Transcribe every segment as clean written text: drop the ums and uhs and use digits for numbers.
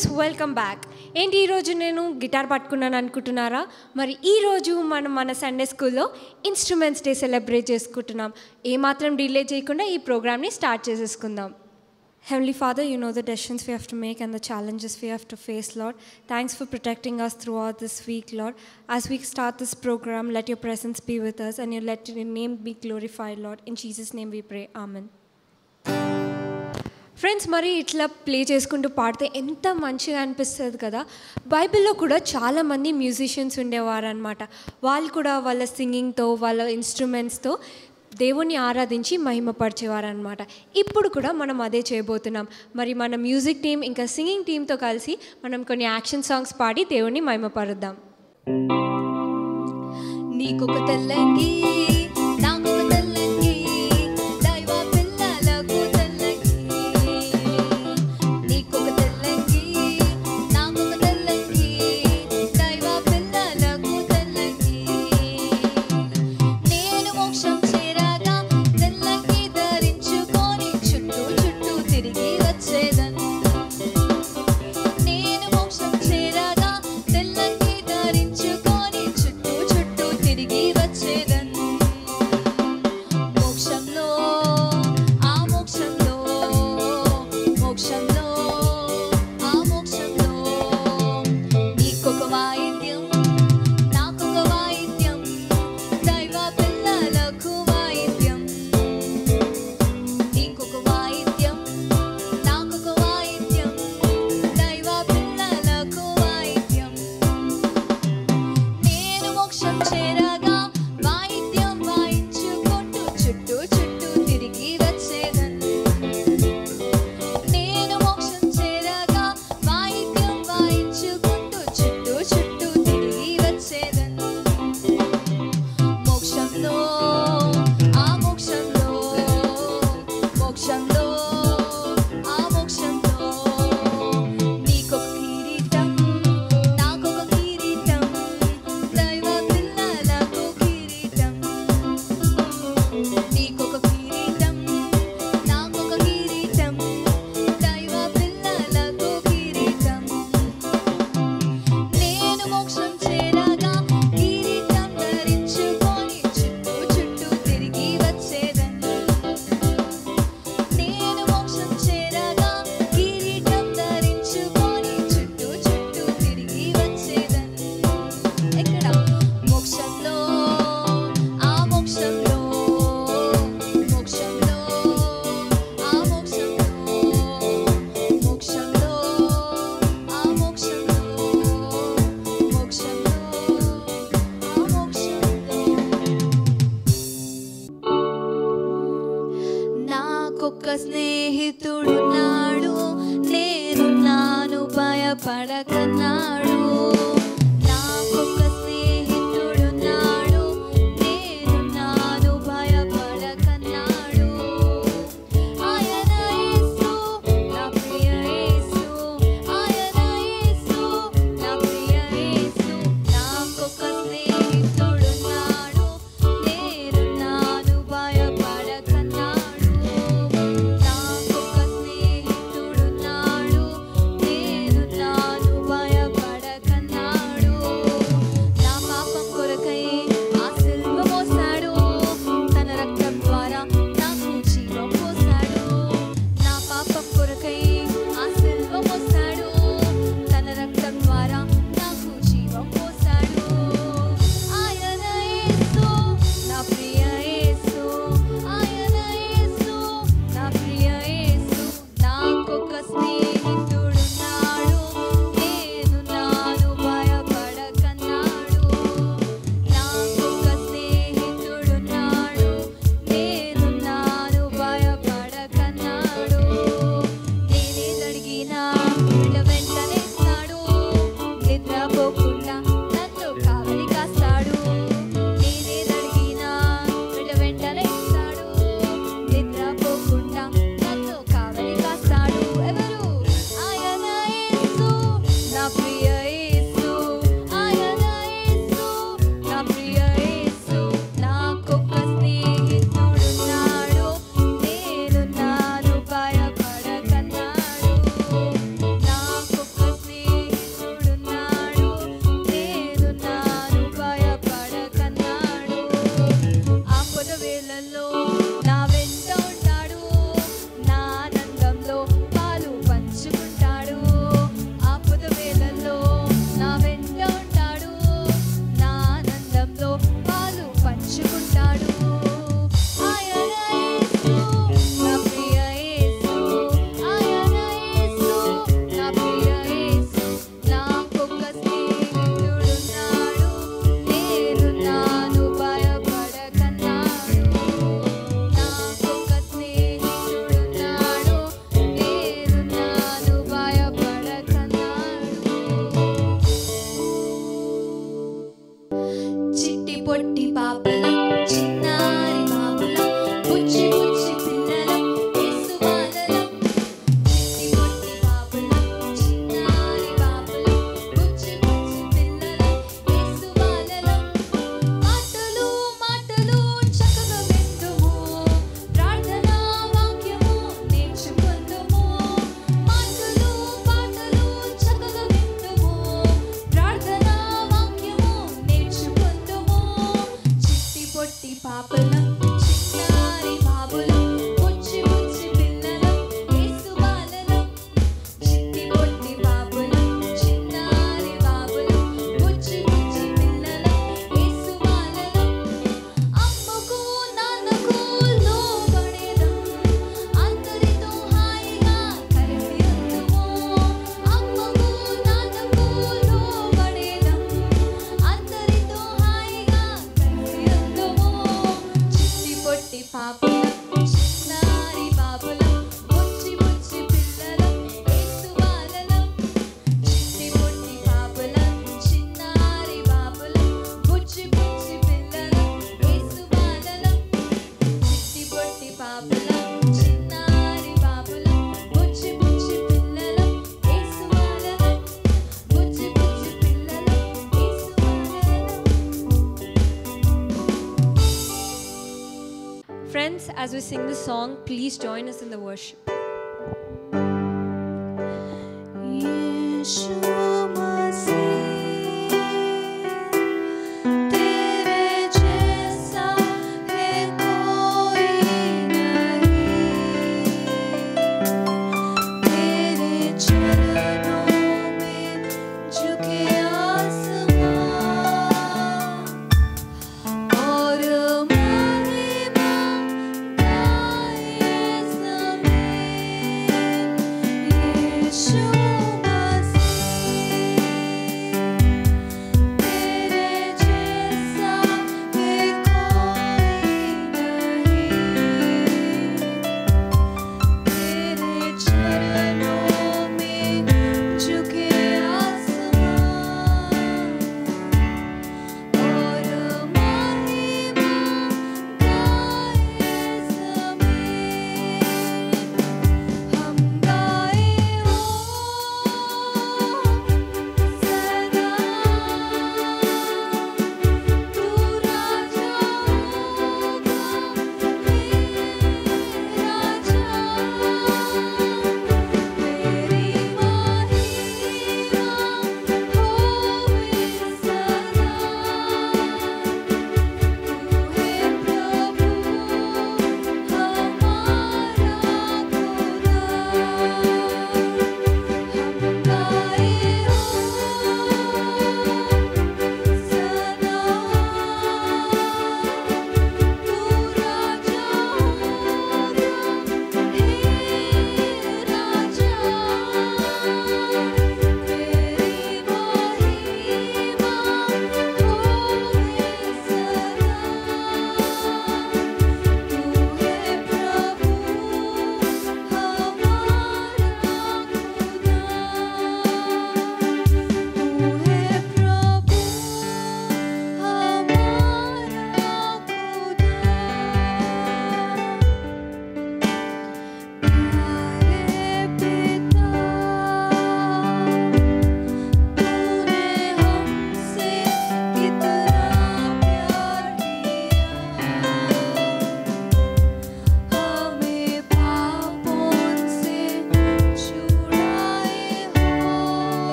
Friends welcome back. ఏంటి ఈరోజు నేను గిటార్ పట్టుకున్నాను అనుకుంటున్నారా? మరి ఈరోజు మనం మన సండే స్కూల్లో ఇన్స్ట్రుమెంట్స్ డే సెలబ్రేట్ చేసుకుంటున్నాం. ఏమాత్రం డిలే చేయకుండా ఈ ప్రోగ్రామ్ని స్టార్ట్ చేసేసుకుందాం. Heavenly Father, you know the decisions we have to make and the challenges we have to face, Lord. Thanks for protecting us throughout this week, Lord. As we start this program, let your presence be with us and let your name be glorified, Lord. In Jesus' name we pray. Amen. Friends, మరి ఇట్లా play చేసుకుంటూ పాడితే ఎంత మంచిగా అనిపిస్తుంది కదా. బైబిల్లో కూడా చాలామంది మ్యూజిషియన్స్ ఉండేవారు అనమాట. వాళ్ళు కూడా వాళ్ళ సింగింగ్తో వాళ్ళ ఇన్స్ట్రుమెంట్స్తో దేవుణ్ణి ఆరాధించి మహిమపరిచేవారు అనమాట. ఇప్పుడు కూడా మనం అదే చేయబోతున్నాం. మరి మన మ్యూజిక్ టీం ఇంకా సింగింగ్ టీంతో కలిసి మనం కొన్ని యాక్షన్ సాంగ్స్ పాడి దేవుణ్ణి మహిమపరుద్దాం. నీకొక తెల్లంగి నాకొక తెల్లంగి దైవ పిల్లలకు తెల్లంగి నీకొక తెల్లంగి నాకొక తెల్లంగి దైవ పిల్లలకు తెల్లంగి నేను మోక్షం చేరాగా తెల్లంగి ధరించుకొని చుట్టూ చుట్టూ తిరిగి వచ్చేదన్ నేను మోక్షం చేరాగా తెల్లంగి ధరించుకొని చుట్టూ చుట్టూ తిరిగి వచ్చేదన్ పొట్టి పాపలం చిన్నారి బాబులం బుచ్చి బుచ్చి పిల్లలం యేసు బాలలం చిట్టి పొట్టి పాపలం చిన్నారి బాబులం బుచ్చి బుచ్చి పిల్లలం యేసు బాలలం మాటలు మాటలు చక్కగా విందుము ప్రార్థనా వాక్యము నేర్చుకుందుము మాటలు మాటలు చక్కగా విందుము ప్రార్థనా వాక్యము నేర్చుకుందుము చిట్టి పొట్టి పాపలం చిన్నారి బాబులం బుచ్చి బుచ్చి పిల్లలం యేసు బాలలం చిట్టి పొట్టి బాబులం చిన్నారి బాబులం బుచ్చి బుచ్చి పిల్లలం యేసు బాలలం అమ్మకు నాన్నకు లోబడేదం అందరితో హాయిగా కలిసి ఉందుము అమ్మకు నాన్నకు లోబడేదం అందరితో హాయిగా కలిసి ఉందుము చిట్టి పొట్టి పాపలం చిన్నారి బాబులం బుచ్చి బుచ్చి పిల్లలం యేసు బాలలం చిట్టి పొట్టి పాపలం చిన్నారి బాబులం బుచ్చి బుచ్చి పిల్లలం యేసు బాలలం చిట్టి పొట్టి పాపలం చిన్నారి బాబులం బుచ్చి బుచ్చి పిల్లలం యేసు బాలలం బుచ్చి బుచ్చి పిల్లలం యేసు బాలలం. Friends, as we sing this song, please join us in the worship. यीशु मसीह तेरे जैसा है कोई नहीं तेरे चरणों में झुके आसमां और महिमा गाए ज़मीन यीशु मसीह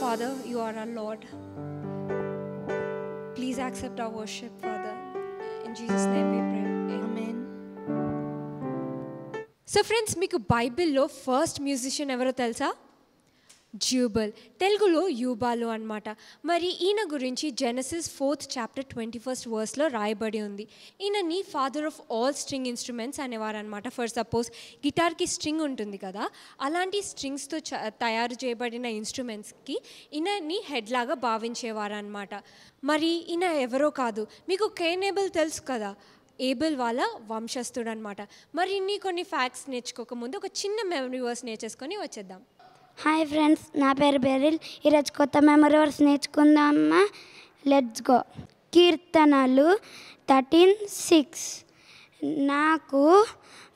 Father, you are our Lord. Please accept our worship, Father. In Jesus' name we pray. Amen. So friends, మీకు బైబిల్లో ఫస్ట్ మ్యూజిషియన్ ఎవరో తెలుసా? జూబల్, తెలుగులో యూబాలు అన్నమాట. మరి ఈయన గురించి జెనసిస్ 4th chapter 21st verseలో రాయబడి ఉంది. ఈయనని father of all string instruments అనేవారు అనమాట. ఫర్ సపోజ్ గిటార్కి స్ట్రింగ్ ఉంటుంది కదా, అలాంటి స్ట్రింగ్స్తో తయారు చేయబడిన ఇన్స్ట్రుమెంట్స్కి ఈయనని హెడ్ లాగా భావించేవారు అనమాట. మరి ఈయన ఎవరో కాదు, మీకు కేనేబుల్ తెలుసు కదా, ఏబుల్ వాళ్ళ వంశస్థుడు అనమాట. మరి ఇన్ని కొన్ని ఫ్యాక్ట్స్ నేర్చుకోకముందు ఒక చిన్న మెమరీ వర్స్ నేర్చేసుకొని వచ్చేద్దాం. హాయ్ ఫ్రెండ్స్, నా పేరు బెరిల్. ఈరోజు కొత్త మెమరీ వర్స్ నేర్చుకుందామా? Let's go. కీర్తనలు 13:6. నాకు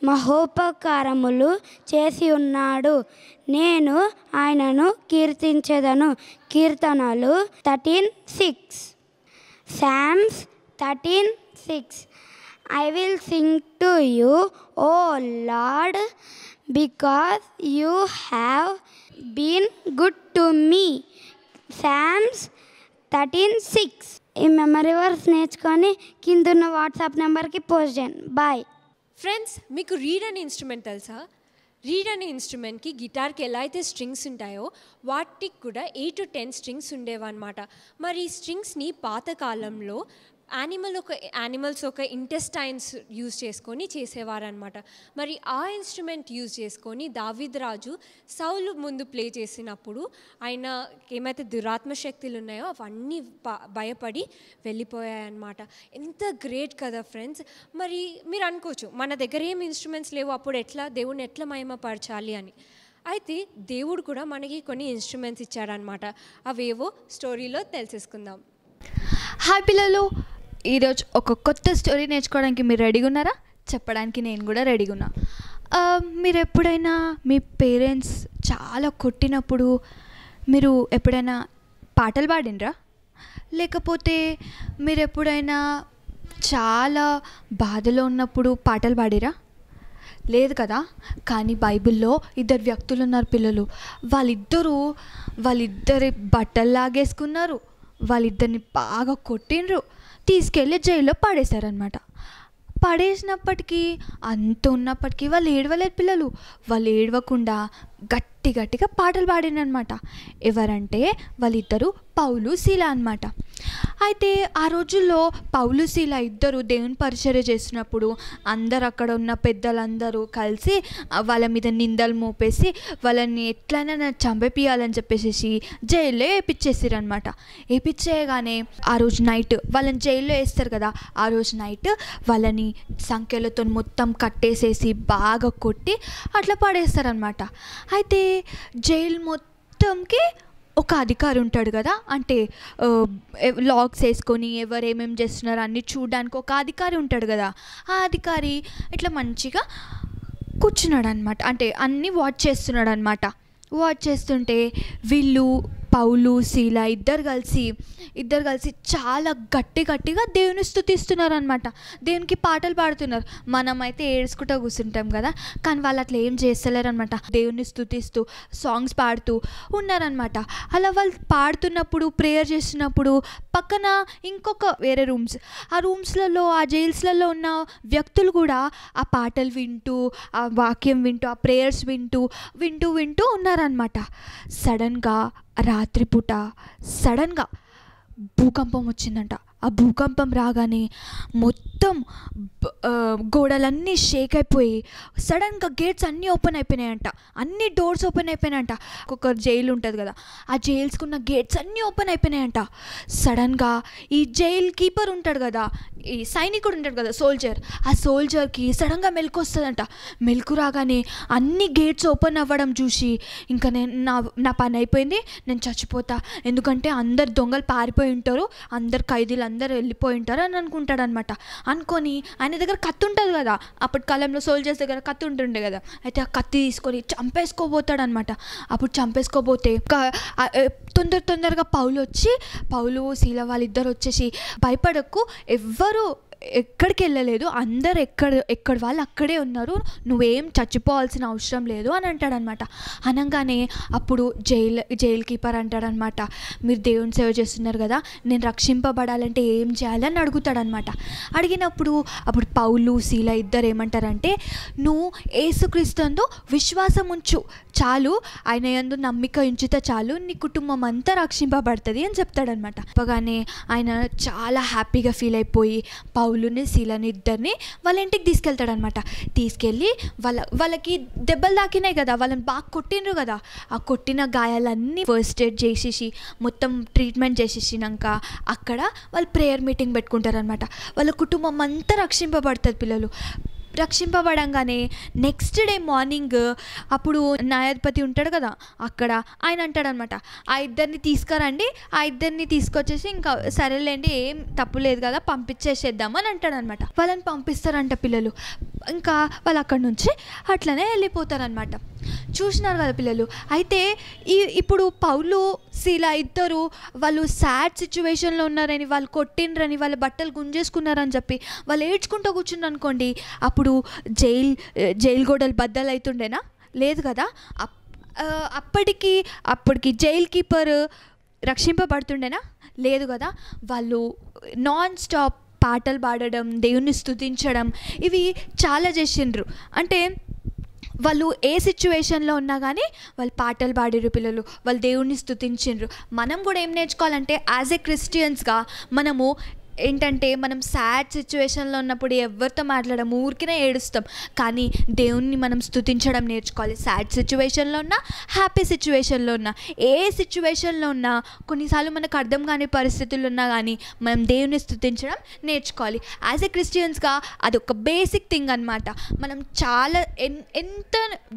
మహోపకారములు చేసి ఉన్నాడు, నేను ఆయనను కీర్తించెదను. కీర్తనలు 13:6. Psalms 13:6. I will sing to you, O Lord, because you have been good to me. Psalms 13:6. ఈ మెమరీ వర్స్ నేర్చుకొని కిందున్న వాట్సాప్ నెంబర్కి పోస్ట్ చేయండి. బాయ్ ఫ్రెండ్స్, మీకు రీడ్ అనే ఇన్స్ట్రుమెంట్ తెలుసా? రీడ్ అనే ఇన్స్ట్రుమెంట్కి గిటార్కి ఎలా అయితే స్ట్రింగ్స్ ఉంటాయో వాటికి కూడా 8 to 10 స్ట్రింగ్స్ ఉండేవన్నమాట. మరి ఈ స్ట్రింగ్స్ని పాతకాలంలో యానిమల్స్ ఒక ఇంటెస్టైన్స్ యూజ్ చేసుకొని చేసేవారనమాట. మరి ఆ ఇన్స్ట్రుమెంట్ యూజ్ చేసుకొని దావీద్ రాజు సౌలు ముందు ప్లే చేసినప్పుడు ఆయన ఏమైతే దురాత్మ శక్తులు ఉన్నాయో అవన్నీ భయపడి వెళ్ళిపోయాయన్నమాట. ఎంత గ్రేట్ కదా ఫ్రెండ్స్. మరి మీరు అనుకోవచ్చు, మన దగ్గర ఏం ఇన్స్ట్రుమెంట్స్ లేవు, అప్పుడు ఎట్లా దేవుడిని ఎట్లా మహిమపరచాలి అని. అయితే దేవుడు కూడా మనకి కొన్ని ఇన్స్ట్రుమెంట్స్ ఇచ్చాడనమాట. అవేవో స్టోరీలో తెలిసేసుకుందాం. హాయ్ పిల్లలు, ఈరోజు ఒక కొత్త స్టోరీ నేర్చుకోవడానికి మీరు రెడీగా ఉన్నారా? చెప్పడానికి నేను కూడా రెడీగా ఉన్నా. మీరు ఎప్పుడైనా మీ పేరెంట్స్ చాలా కొట్టినప్పుడు మీరు ఎప్పుడైనా పాటలు పాడినరా? లేకపోతే మీరు ఎప్పుడైనా చాలా బాధలో ఉన్నప్పుడు పాటలు పాడిరా? లేదు కదా. కానీ బైబిల్లో 2 వ్యక్తులు ఉన్నారు పిల్లలు. వాళ్ళిద్దరి బట్టలు లాగేసుకున్నారు, వాళ్ళిద్దరిని బాగా కొట్టిండ్రు, తీసుకెళ్ళి జైల్లో పడేశారనమాట. పడేసినప్పటికీ అంత ఉన్నప్పటికీ వాళ్ళు ఏడవలేదు పిల్లలు. వాళ్ళు ఏడవకుండా గట్టిగా పాటలు పాడినమాట. ఎవరంటే వాళ్ళిద్దరూ పౌలు శీల అనమాట. అయితే ఆ రోజుల్లో పౌలు శీల ఇద్దరు దేవుని పరిచర్య చేసినప్పుడు అందరు అక్కడ ఉన్న పెద్దలందరూ కలిసి వాళ్ళ మీద నిందలు మోపేసి వాళ్ళని ఎట్లయినా చంపేపియాలని చెప్పేసి జైల్లో వేపించేసారనమాట. వేపించేయగానే ఆ రోజు నైట్ వాళ్ళని జైల్లో వేస్తారు కదా, ఆ రోజు నైట్ వాళ్ళని సంఖ్యలతో మొత్తం కట్టేసేసి బాగా కొట్టి అట్లా పడేస్తారనమాట. అయితే జైలు మొత్తంకి ఒక అధికారి ఉంటాడు కదా, అంటే లాక్స్ వేసుకొని ఎవరు ఏమేమి చేస్తున్నారో అన్నీ చూడడానికి ఒక అధికారి ఉంటాడు కదా. ఆ అధికారి ఇట్లా మంచిగా కూర్చున్నాడు అనమాట, అంటే అన్నీ వాచ్ చేస్తున్నాడు అనమాట. వాచ్ చేస్తుంటే వీళ్ళు పౌలు శీల ఇద్దరు కలిసి చాలా గట్టిగా దేవుని స్తుతిస్తున్నారు అనమాట. దేవునికి పాటలు పాడుతున్నారు. మనమైతే ఏడ్చుకుంటూ కూర్చుంటాం కదా, కానీ వాళ్ళు అట్లా ఏం చేస్తలేరు అనమాట. దేవుని స్తుతిస్తూ సాంగ్స్ పాడుతూ ఉన్నారనమాట. అలా వాళ్ళు పాడుతున్నప్పుడు ప్రేయర్ చేస్తున్నప్పుడు పక్కన ఇంకొక వేరే రూమ్స్, ఆ రూమ్స్లలో ఆ జైల్స్లలో ఉన్న వ్యక్తులు కూడా ఆ పాటలు వింటూ ఆ వాక్యం వింటూ ఆ ప్రేయర్స్ వింటూ ఉన్నారనమాట. సడన్గా రాత్రిపూట సడన్గా భూకంపం వచ్చిందంట. ఆ భూకంపం రాగానే మొత్తం గోడలన్నీ షేక్ అయిపోయి సడన్గా గేట్స్ అన్నీ ఓపెన్ అయిపోయినాయంట, అన్ని డోర్స్ ఓపెన్ అయిపోయినాయంట. ఒక్కొక్క జైలు ఉంటుంది కదా, ఆ జైల్స్కున్న గేట్స్ అన్నీ ఓపెన్ అయిపోయినాయంట. సడన్గా ఈ జైల్ కీపర్ ఉంటాడు కదా, ఈ సైనికుడు ఉంటాడు కదా, ఆ సోల్జర్కి సడన్గా మెలకు వస్తుందంట. మెలకు రాగానే అన్ని గేట్స్ ఓపెన్ అవ్వడం చూసి ఇంకా నా పని అయిపోయింది, నేను చచ్చిపోతా, ఎందుకంటే అందరు దొంగలు పారిపోయి ఉంటారు, అందరు ఖైదీలు అందరూ వెళ్ళిపోయి ఉంటారు అని అనుకుంటాడనమాట. అనుకొని ఆయన దగ్గర కత్తి ఉంటుంది కదా, అప్పటి కాలంలో సోల్జర్స్ దగ్గర కత్తి ఉంటుండే కదా, అయితే ఆ కత్తి తీసుకొని చంపేసుకోబోతాడనమాట. అప్పుడు చంపేసుకోబోతే తొందరగా పౌలు శీల వాళ్ళిద్దరు వచ్చేసి భయపడకు, ఎవ్వరు ఎక్కడికి వెళ్ళలేదు, అందరు ఎక్కడ వాళ్ళు అక్కడే ఉన్నారు, నువ్వేం చచ్చిపోవాల్సిన అవసరం లేదు అని అంటాడనమాట. అనగానే అప్పుడు జైల్ కీపర్ అంటాడనమాట, మీరు దేవుని సేవ చేస్తున్నారు కదా, నేను రక్షింపబడాలంటే ఏం చేయాలని అడుగుతాడనమాట. అడిగినప్పుడు అప్పుడు పౌలు శీల ఇద్దరు ఏమంటారంటే, నువ్వు యేసుక్రీస్తునందు విశ్వాసం ఉంచు చాలు, ఆయన యందు నమ్మిక ఉంచితే చాలు, నీ కుటుంబం అంతా రక్షింపబడుతుంది అని చెప్తాడనమాట. చెప్పగానే ఆయన చాలా హ్యాపీగా ఫీల్ అయిపోయి పౌలుని శీలని ఇద్దరిని వాళ్ళ ఇంటికి తీసుకెళ్తాడనమాట. తీసుకెళ్ళి వాళ్ళకి దెబ్బలు తాకినాయి కదా, వాళ్ళని బాగా కొట్టిండ్రు కదా, ఆ కొట్టిన గాయాలన్నీ ఫస్ట్ ఎయిడ్ చేసేసి మొత్తం ట్రీట్మెంట్ చేసేసినాక అక్కడ వాళ్ళు ప్రేయర్ మీటింగ్ పెట్టుకుంటారనమాట. వాళ్ళ కుటుంబం అంతా రక్షింపబడుతుంది. పిల్లలు రక్షింపబడంగానే నెక్స్ట్ డే మార్నింగ్ అప్పుడు న్యాయాధిపతి ఉంటాడు కదా, అక్కడ ఆయన అంటాడనమాట, ఆ ఇద్దరిని తీసుకురండి, ఆ ఇద్దరిని తీసుకొచ్చేసి ఇంకా సరేలేండి ఏం తప్పు లేదు కదా పంపించేసేద్దామని అంటాడనమాట. వాళ్ళని పంపిస్తారంట పిల్లలు. ఇంకా వాళ్ళు అక్కడి నుంచి అట్లనే వెళ్ళిపోతారనమాట. చూసినారు కదా పిల్లలు. అయితే ఇప్పుడు పౌలు శీల ఇద్దరు వాళ్ళు సాడ్ సిచ్యువేషన్లో ఉన్నారని, వాళ్ళు కొట్టిండ్రని, వాళ్ళ బట్టలు గుంజేసుకున్నారని చెప్పి వాళ్ళు ఏడ్చుకుంటూ కూర్చుండ్రు అనుకోండి, అప్పుడు జైలు గోడలు బద్దలు అవుతుండేనా? లేదు కదా. అప్పటికి జైల్ కీపర్ రక్షింపబడుతుండేనా? లేదు కదా. వాళ్ళు నాన్ స్టాప్ పాటలు పాడడం, దేవుని స్తుతించడం, ఇవి చాలా చేసిండ్రు. అంటే వాళ్ళు ఏ సిచ్యువేషన్లో ఉన్నా కానీ వాళ్ళు పాటలు పాడిరు పిల్లలు, వాళ్ళు దేవుణ్ణి స్తుతించిండ్రు. మనం కూడా ఏం నేర్చుకోవాలంటే యాజ్ ఏ క్రిస్టియన్స్గా మనము ఏంటంటే, మనం సాడ్ సిచ్యువేషన్లో ఉన్నప్పుడు ఎవరితో మాట్లాడము, ఊరికినే ఏడుస్తాం, కానీ దేవుణ్ణి మనం స్తుతించడం నేర్చుకోవాలి. సాడ్ సిచ్యువేషన్లో ఉన్నా, హ్యాపీ సిచ్యువేషన్లో ఉన్నా, ఏ సిచ్యువేషన్లో ఉన్నా, కొన్నిసార్లు మనకు అర్థం కాని పరిస్థితులు ఉన్నా కానీ మనం దేవుని స్తుతించడం నేర్చుకోవాలి. యాజ్ ఏ క్రిస్టియన్స్గా అదొక బేసిక్ థింగ్ అనమాట. మనం చాలా ఎంత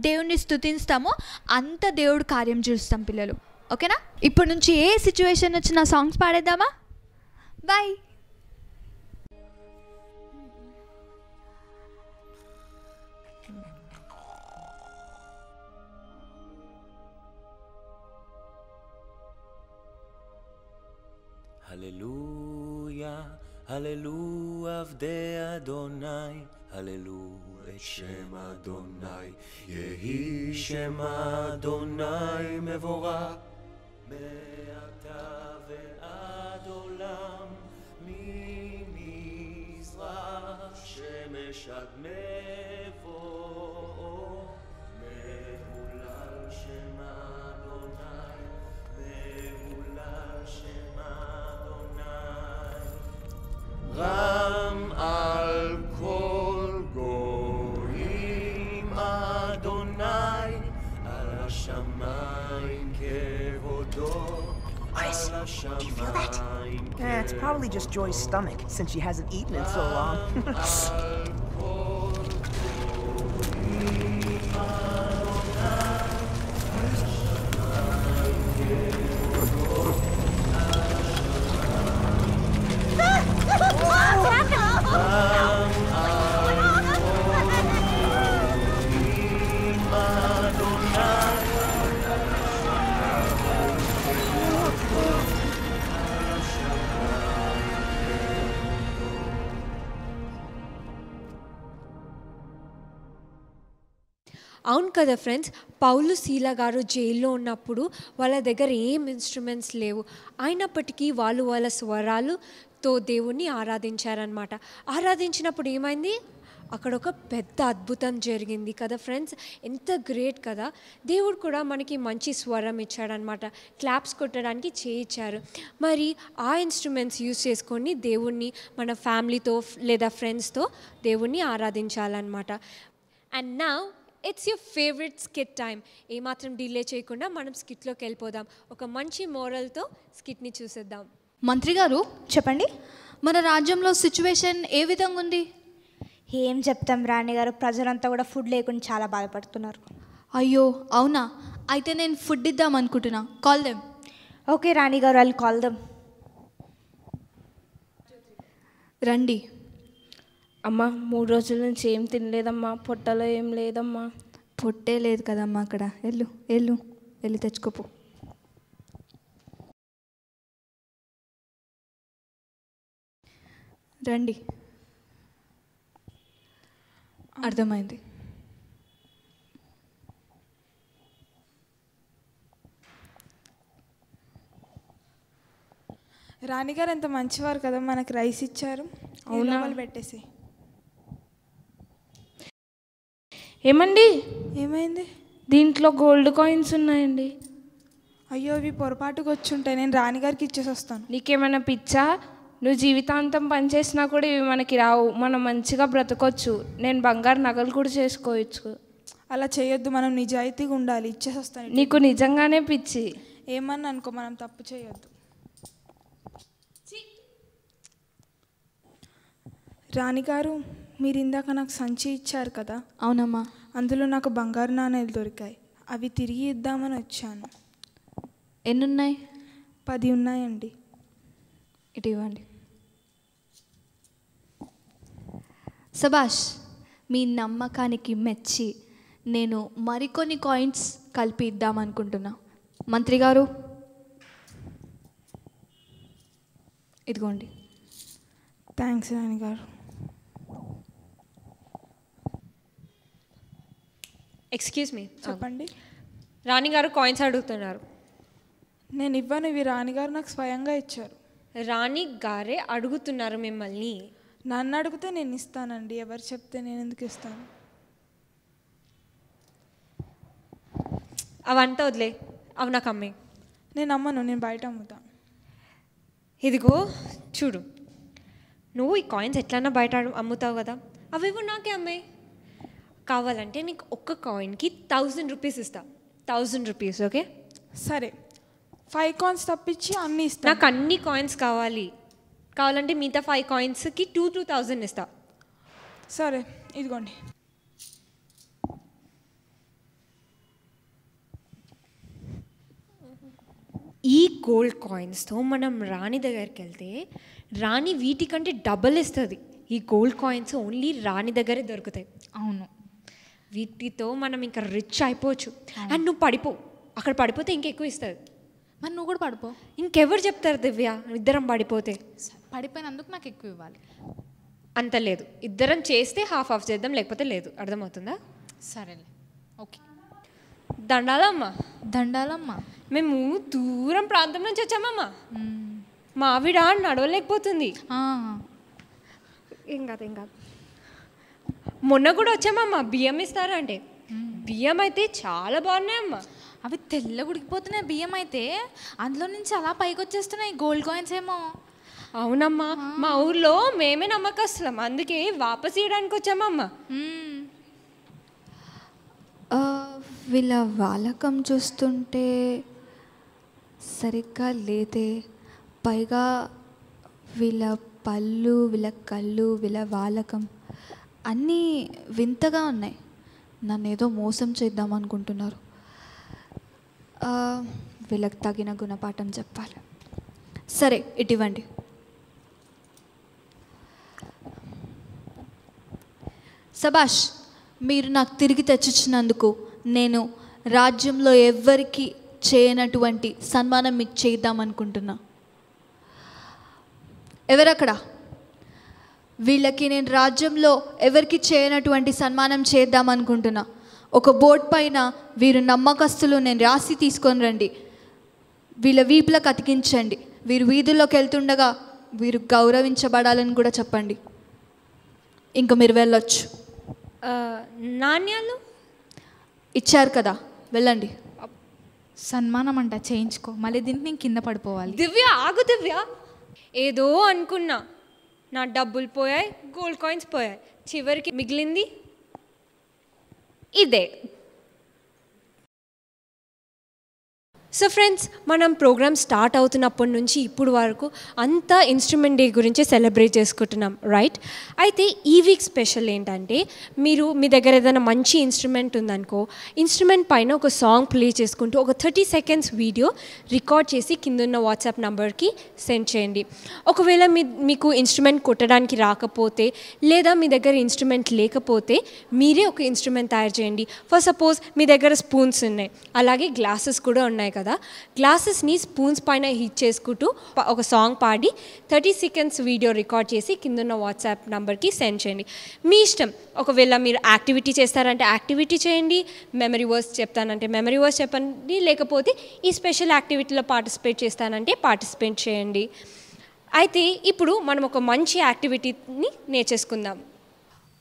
దేవుణ్ణి స్తుతిస్తామో అంత దేవుడు కార్యం చూస్తాం పిల్లలు. ఓకేనా? ఇప్పటి నుంచి ఏ సిచ్యువేషన్ వచ్చినా సాంగ్స్ పాడేద్దామా? Bye. Hallelujah, hallelujah, avdei Adonai, hallelujah, et Shem Adonai, yehi Shem Adonai mevorach, me'ata ve'ad olam, mimizrach shemesh ad mevo'o, mehulal Shem Adonai, mehulal Shem Ram al kol goyim Adonai al hashamayim kevodo Chris, al do you feel that? hashamayim It's probably just Joy's stomach, since she hasn't eaten in so long. అవును కదా friends, పౌలు శీల గారు జైల్లో ఉన్నప్పుడు వాళ్ళ దగ్గర ఏం instruments లేవు, అయినప్పటికీ వాళ్ళు వాళ్ళ స్వరాలుతో దేవుణ్ణి ఆరాధించారనమాట. ఆరాధించినప్పుడు ఏమైంది? అక్కడ ఒక పెద్ద అద్భుతం జరిగింది కదా ఫ్రెండ్స్. ఎంత గ్రేట్ కదా. దేవుడు కూడా మనకి మంచి స్వరం ఇచ్చాడనమాట, క్లాప్స్ కొట్టడానికి చేయించారు. మరి ఆ ఇన్స్ట్రుమెంట్స్ యూస్ చేసుకొని దేవుణ్ణి మన ఫ్యామిలీతో లేదా ఫ్రెండ్స్తో దేవుణ్ణి ఆరాధించాలన్నమాట. And now it's your favourite skit time. ఏమాత్రం డిలే చేయకుండా మనం స్కిట్లోకి వెళ్ళిపోదాం. ఒక మంచి మోరల్తో స్కిట్ని చూసేద్దాం. మంత్రి గారు చెప్పండి, మన రాజ్యంలో సిచ్యువేషన్ ఏ విధంగా ఉంది? ఏం చెప్తాం రాణి గారు, ప్రజలంతా కూడా ఫుడ్ లేకుండా చాలా బాధపడుతున్నారు. అయ్యో అవునా? అయితే నేను ఫుడ్ ఇద్దాం అనుకుంటున్నా. Call them. ఓకే రాణి గారు, ఐల్ కాల్ దెమ్. రండి. అమ్మా 3 రోజుల నుంచి ఏం తినలేదమ్మా, పొట్టలో ఏం లేదమ్మా. పొట్టే లేదు కదమ్మా అక్కడ. వెళ్ళి తెచ్చుకోపో. రండి. అర్థమైంది. రాణిగారు ఎంత మంచివారు కదా, మనకు రైస్ ఇచ్చారు. అవునా? వాళ్ళు పెట్టేసి. ఏమండి ఏమైంది? దీంట్లో గోల్డ్ కాయిన్స్ ఉన్నాయండి. అయ్యో ఇవి పొరపాటుగా వచ్చి ఉంటాయి, నేను రాణిగారికి ఇచ్చేసి వస్తాను. నీకేమైనా పిచ్చా? నువ్వు జీవితాంతం పనిచేసినా కూడా ఇవి మనకి రావు. మనం మంచిగా బ్రతకొచ్చు. నేను బంగారు నగలు కూడా చేసుకోవచ్చు. అలా చేయొద్దు, మనం నిజాయితీగా ఉండాలి. ఇచ్చేసి వస్తాను. నీకు నిజంగానే పిచ్చి. ఏమన్నా అనుకో, మనం తప్పు చేయొద్దు. రాణిగారు, మీరు ఇందాక నాకు సంచి ఇచ్చారు కదా. అవునమ్మా. అందులో నాకు బంగారు నాణేలు దొరికాయి. అవి తిరిగి ఇద్దామని వచ్చాను. ఎన్నున్నాయి? 10 ఉన్నాయండి. ఇటు ఇవ్వండి. సబాష్, మీ నమ్మకానికి మెచ్చి నేను మరికొన్ని కాయిన్స్ కలిపి ఇద్దామనుకుంటున్నా. మంత్రి గారు, ఇదిగోండి. థ్యాంక్స్ రాణిగారు. ఎక్స్క్యూజ్ మీ, చెప్పండి. రాణిగారు కాయిన్స్ అడుగుతున్నారు. నేను ఇవ్వను, ఇవి రాణిగారు నాకు స్వయంగా ఇచ్చారు. రాణి గారే అడుగుతున్నారు మిమ్మల్ని. నన్ను అడిగితే నేను ఇస్తానండి, ఎవరు చెప్తే నేను ఎందుకు ఇస్తాను? అవంతా వదిలే, అవి నాకు అమ్మే. నేను అమ్మను, నేను బయట అమ్ముతాను. ఇదిగో చూడు, నువ్వు ఈ కాయిన్స్ ఎట్లన్నా బయట అమ్ముతావు కదా, అవేవో నాకే అమ్మాయి. కావాలంటే నీకు ఒక్క కాయిన్కి 1000 రూపీస్ ఇస్తా. 1000 రూపీస్, ఓకే? సరే, 5 కాయిన్స్ తప్పించి అన్నీ ఇస్తాను. నాకు అన్ని కాయిన్స్ కావాలంటే మిగతా 5 కాయిన్స్కి 2000 ఇస్తా. సరే, ఇదిగోండి. ఈ గోల్డ్ కాయిన్స్తో మనం రాణి దగ్గరికి వెళ్తే రాణి వీటికంటే డబల్ ఇస్తుంది. ఈ గోల్డ్ కాయిన్స్ ఓన్లీ రాణి దగ్గరే దొరుకుతాయి. అవును. వీటితో మనం ఇంకా రిచ్ అయిపోవచ్చు. అండ్ నువ్వు అక్కడ పడిపోతే ఇంకెక్కువ ఇస్తుంది. మరి నువ్వు కూడా పడిపో. ఇంకెవరు చెప్తారు దివ్య, ఇద్దరం పడిపోతే? పడిపోయినందుకు నాకు ఎక్కువ ఇవ్వాలి. అంత లేదు, ఇద్దరం చేస్తే హాఫ్ చేద్దాం, లేకపోతే లేదు. అర్థమవుతుందా? సరేలే, ఓకే. దండాలమ్మా. దండాలమ్మా. మేము దూరం ప్రాంతం నుంచి వచ్చామమ్మా. మా ఆవిడ నడవలేకపోతుంది. ఏం కాదు. మొన్న కూడా వచ్చామమ్మా, బియ్యం ఇస్తారా అంటే. బియ్యం అయితే చాలా బాగున్నాయమ్మా. అవి తెల్లగా ఉడికిపోతున్నాయి బియ్యం అయితే, అందులో నుంచి అలా పైకి వచ్చేస్తున్నాయి గోల్డ్ కాయిన్స్ ఏమో. అవునమ్మా, మా ఊర్లో మేమే నమ్మకస్తున్నాం, అందుకే వాపస్ ఇవ్వడానికి వచ్చామమ్మా. వీళ్ళ వాలకం చూస్తుంటే సరిగ్గా లేదే. పైగా వీళ్ళ పళ్ళు, వీళ్ళ కళ్ళు, వీళ్ళ వాలకం అన్నీ వింతగా ఉన్నాయి. నన్ను ఏదో మోసం చేద్దాం అనుకుంటున్నారు. వీళ్ళకి తగిన గుణపాఠం చెప్పాలి. సరే, ఇటివ్వండి. సబాష్, మీరు నాకు తిరిగి తెచ్చిచ్చినందుకు నేను రాజ్యంలో ఎవ్వరికి చేయనటువంటి సన్మానం మీకు చేద్దామనుకుంటున్నా. ఎవరక్కడ? వీళ్ళకి నేను రాజ్యంలో ఎవరికి చేయనటువంటి సన్మానం చేద్దామనుకుంటున్నా. ఒక బోర్డు పైన వీరు నమ్మకస్తులు నేను రాసి తీసుకొని రండి. వీళ్ళ వీపులకు అతికించండి. వీరు వీధుల్లోకి వెళ్తుండగా వీరు గౌరవించబడాలని కూడా చెప్పండి. ఇంకా మీరు వెళ్ళొచ్చు. నాణ్యాలు ఇచ్చారు కదా, వెళ్ళండి. సన్మానం అంట, చేయించుకో. మళ్ళీ దీనికి నేను కింద పడిపోవాలి. దివ్య, ఆగు దివ్య. ఏదో అనుకున్నా, నా డబ్బులు పోయాయి, గోల్డ్ కాయిన్స్ పోయాయి, చివరికి మిగిలింది ఇదే. సో ఫ్రెండ్స్, మనం ప్రోగ్రామ్ స్టార్ట్ అవుతున్నప్పటి నుంచి ఇప్పుడు వరకు అంతా ఇన్స్ట్రుమెంట్ డే గురించి సెలబ్రేట్ చేసుకుంటున్నాం, రైట్? అయితే ఈ వీక్ స్పెషల్ ఏంటంటే, మీ దగ్గర ఏదైనా మంచి ఇన్స్ట్రుమెంట్ ఉందనుకో, ఇన్స్ట్రుమెంట్ పైన ఒక సాంగ్ ప్లే చేసుకుంటూ ఒక 30 seconds వీడియో రికార్డ్ చేసి కిందున్న వాట్సాప్ నంబర్కి సెండ్ చేయండి. ఒకవేళ మీకు ఇన్స్ట్రుమెంట్ కొట్టడానికి రాకపోతే, లేదా మీ దగ్గర ఇన్స్ట్రుమెంట్ లేకపోతే మీరే ఒక ఇన్స్ట్రుమెంట్ తయారు చేయండి. ఫర్ సపోజ్ మీ దగ్గర స్పూన్స్ ఉన్నాయి, అలాగే గ్లాసెస్ కూడా ఉన్నాయి కదా, కదా, గ్లాసెస్ని స్పూన్స్ పైన హిట్ చేసుకుంటూ ఒక సాంగ్ పాడి 30 సెకండ్స్ వీడియో రికార్డ్ చేసి కిందున్న వాట్సాప్ నెంబర్కి సెండ్ చేయండి. మీ ఇష్టం. ఒకవేళ మీరు యాక్టివిటీ చేస్తారంటే యాక్టివిటీ చేయండి, మెమరీ వర్స్ చెప్తానంటే మెమరీ వర్స్ చెప్పండి, లేకపోతే ఈ స్పెషల్ యాక్టివిటీలో పార్టిసిపేట్ చేస్తానంటే పార్టిసిపేట్ చేయండి. అయితే ఇప్పుడు మనం ఒక మంచి యాక్టివిటీని నేర్చేసుకుందాం.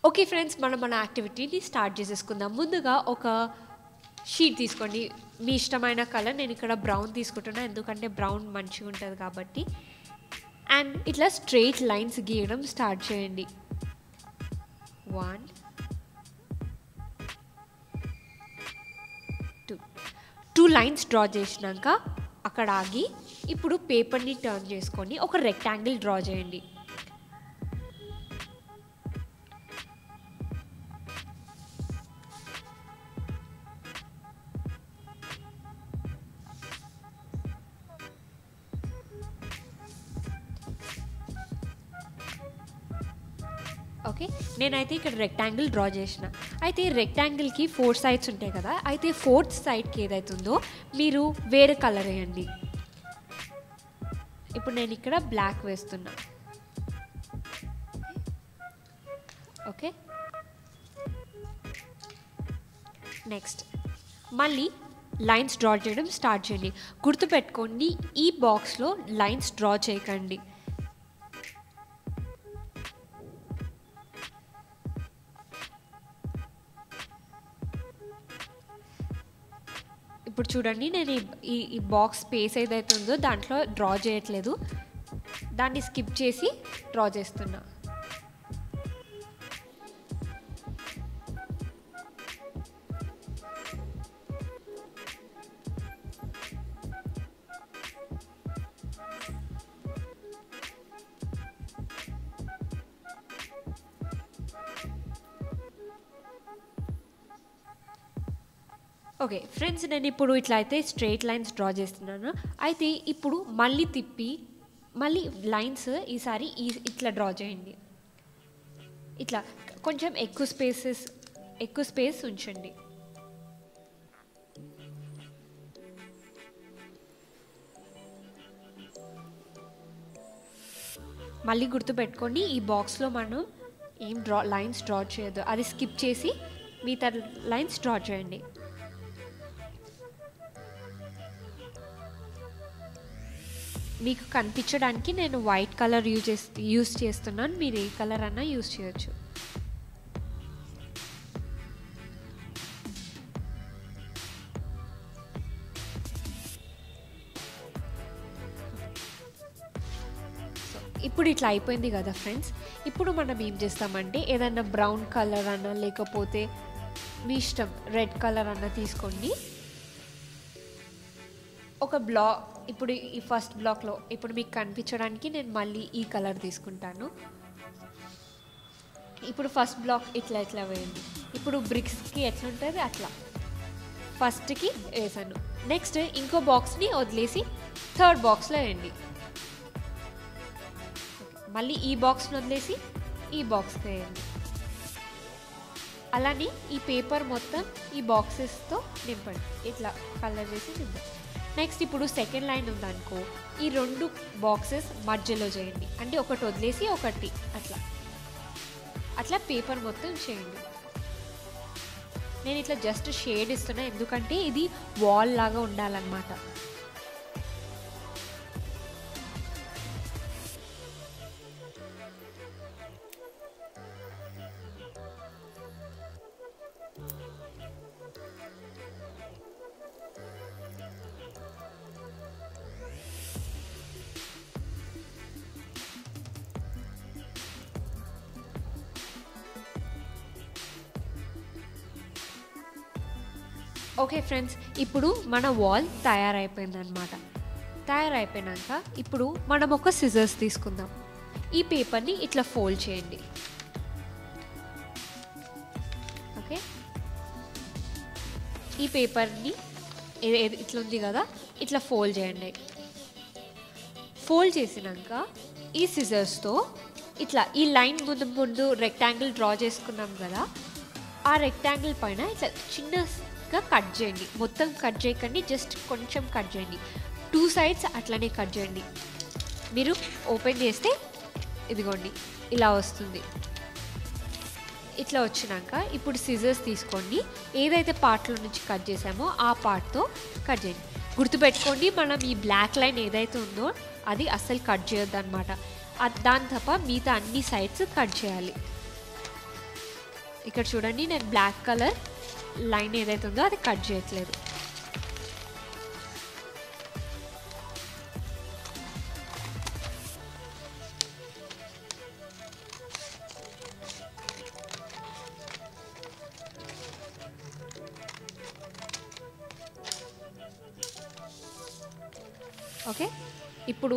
ఓకే ఫ్రెండ్స్, మనం మన యాక్టివిటీని స్టార్ట్ చేసేసుకుందాం. ముందుగా ఒక షీట్ తీసుకోండి, మీ ఇష్టమైన కలర్. నేను ఇక్కడ బ్రౌన్ తీసుకుంటున్నా, ఎందుకంటే బ్రౌన్ మంచిగా ఉంటుంది కాబట్టి. అండ్ ఇట్లా స్ట్రెయిట్ లైన్స్ గీయడం స్టార్ట్ చేయండి. 1 2 లైన్స్ డ్రా చేసినాక అక్కడ ఆగి ఇప్పుడు పేపర్ని టర్న్ చేసుకొని ఒక రెక్టాంగిల్ డ్రా చేయండి. ఓకే, నేనైతే ఇక్కడ రెక్టాంగిల్ డ్రా చేసిన. అయితే రెక్టాంగిల్కి 4 సైడ్స్ ఉంటాయి కదా, అయితే 4th సైడ్కి ఏదైతుందో మీరు వేరే కలర్ వేయండి. ఇప్పుడు నేను ఇక్కడ బ్లాక్ వేస్తున్నా. ఓకే, నెక్స్ట్ మళ్ళీ లైన్స్ డ్రా చేయడం స్టార్ట్ చేయండి. గుర్తుపెట్టుకోండి, ఈ బాక్స్లో లైన్స్ డ్రా చేయకండి. ఇప్పుడు చూడండి, నేను ఈ బాక్స్ స్పేస్ ఏదైతే ఉందో దాంట్లో డ్రా చేయట్లేదు, దాన్ని స్కిప్ చేసి డ్రా చేస్తున్నా. ఓకే ఫ్రెండ్స్, నేను ఇప్పుడు ఇట్లా అయితే స్ట్రెయిట్ లైన్స్ డ్రా చేస్తున్నాను. అయితే ఇప్పుడు మళ్ళీ తిప్పి మళ్ళీ లైన్స్ ఈసారి ఇట్లా డ్రా చేయండి. ఇట్లా కొంచెం ఎక్కువ స్పేస్ ఉంచండి. మళ్ళీ గుర్తుపెట్టుకోండి, ఈ బాక్స్లో మనం ఏం లైన్స్ డ్రా చేయొద్దు, అది స్కిప్ చేసి మిగతా లైన్స్ డ్రా చేయండి. మీకు కనిపించడానికి నేను వైట్ కలర్ యూజ్ చేస్తున్నాను, మీరు ఏ కలర్ అన్నా యూజ్ చేయొచ్చు. ఇప్పుడు ఇట్లా అయిపోయింది కదా ఫ్రెండ్స్. ఇప్పుడు మనం ఏం చేస్తామంటే ఏదన్నా బ్రౌన్ కలర్ అన్నా లేకపోతే మీ ఇష్టం రెడ్ కలర్ అన్నా తీసుకోండి. ఒక ఇప్పుడు ఈ ఫస్ట్ బ్లాక్లో ఇప్పుడు మీకు కనిపించడానికి నేను మళ్ళీ ఈ కలర్ తీసుకుంటాను. ఇప్పుడు ఫస్ట్ బ్లాక్ ఇట్లా వేయండి. ఇప్పుడు బ్రిక్స్కి ఎట్లా ఉంటుంది అట్లా ఫస్ట్కి వేసాను. నెక్స్ట్ ఇంకో బాక్స్ని వదిలేసి థర్డ్ బాక్స్లో వేయండి. మళ్ళీ ఈ బాక్స్ని వదిలేసి ఈ బాక్స్కి వేయండి. అలానే ఈ పేపర్ మొత్తం ఈ బాక్సెస్తో నింపండి, ఇట్లా కలర్ చేసి నింపండి. నెక్స్ట్ ఇప్పుడు సెకండ్ లైన్ ఉందనుకో, ఈ 2 బాక్సెస్ మధ్యలో చేయండి, అంటే ఒకటి వదిలేసి ఒకటి అట్లా పేపర్ మొత్తం చేయండి. నేను ఇట్లా జస్ట్ షేడ్ ఇస్తున్నా, ఎందుకంటే ఇది వాల్ లాగా ఉండాలన్నమాట. ఓకే ఫ్రెండ్స్, ఇప్పుడు మన వాల్ తయారైపోయిందనమాట. తయారైపోయినాక ఇప్పుడు మనం ఒక సిజర్స్ తీసుకుందాం. ఈ పేపర్ని ఇట్లా ఫోల్డ్ చేయండి. ఓకే, ఈ పేపర్ని ఇట్లా ఉంది కదా, ఇట్లా ఫోల్డ్ చేయండి. ఫోల్డ్ చేసినాక ఈ సిజర్స్తో ఇట్లా ఈ లైన్ ముందు రెక్టాంగిల్ డ్రా చేసుకున్నాం కదా, ఆ రెక్టాంగిల్ పైన ఇట్లా చిన్నగా కట్ చేయండి. మొత్తం కట్ చేయకండి, జస్ట్ కొంచెం కట్ చేయండి. 2 సైడ్స్ అట్లనే కట్ చేయండి. మీరు ఓపెన్ చేస్తే ఇదిగోండి ఇలా వస్తుంది. ఇట్లా వచ్చినాక ఇప్పుడు సిజర్స్ తీసుకోండి. ఏదైతే పార్ట్లో నుంచి కట్ చేసామో ఆ పార్ట్తో కట్ చేయండి. గుర్తుపెట్టుకోండి, మనం ఈ బ్లాక్ లైన్ ఏదైతే ఉందో అది అస్సలు కట్ చేయొద్దు అనమాట. దాని తప్ప మిగతా అన్ని సైడ్స్ కట్ చేయాలి. ఇక్కడ చూడండి, నేను బ్లాక్ కలర్ లైన్ ఏదైతే ఉందో అది కట్ చేయట్లేదు. ఓకే, ఇప్పుడు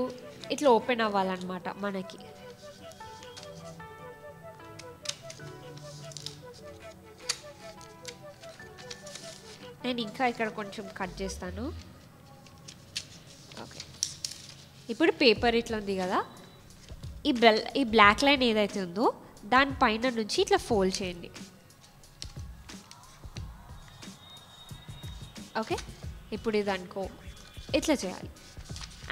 ఇట్లా ఓపెన్ అవ్వాలన్నమాట మనకి. నేను ఇంకా ఇక్కడ కొంచెం కట్ చేస్తాను. ఓకే, ఇప్పుడు పేపర్ ఇట్లా ఉంది కదా, ఈ బ్లాక్ లైన్ ఏదైతే ఉందో దానిపైన నుంచి ఇట్లా ఫోల్డ్ చేయండి. ఓకే, ఇప్పుడు ఇది అనుకో ఇట్లా చేయాలి.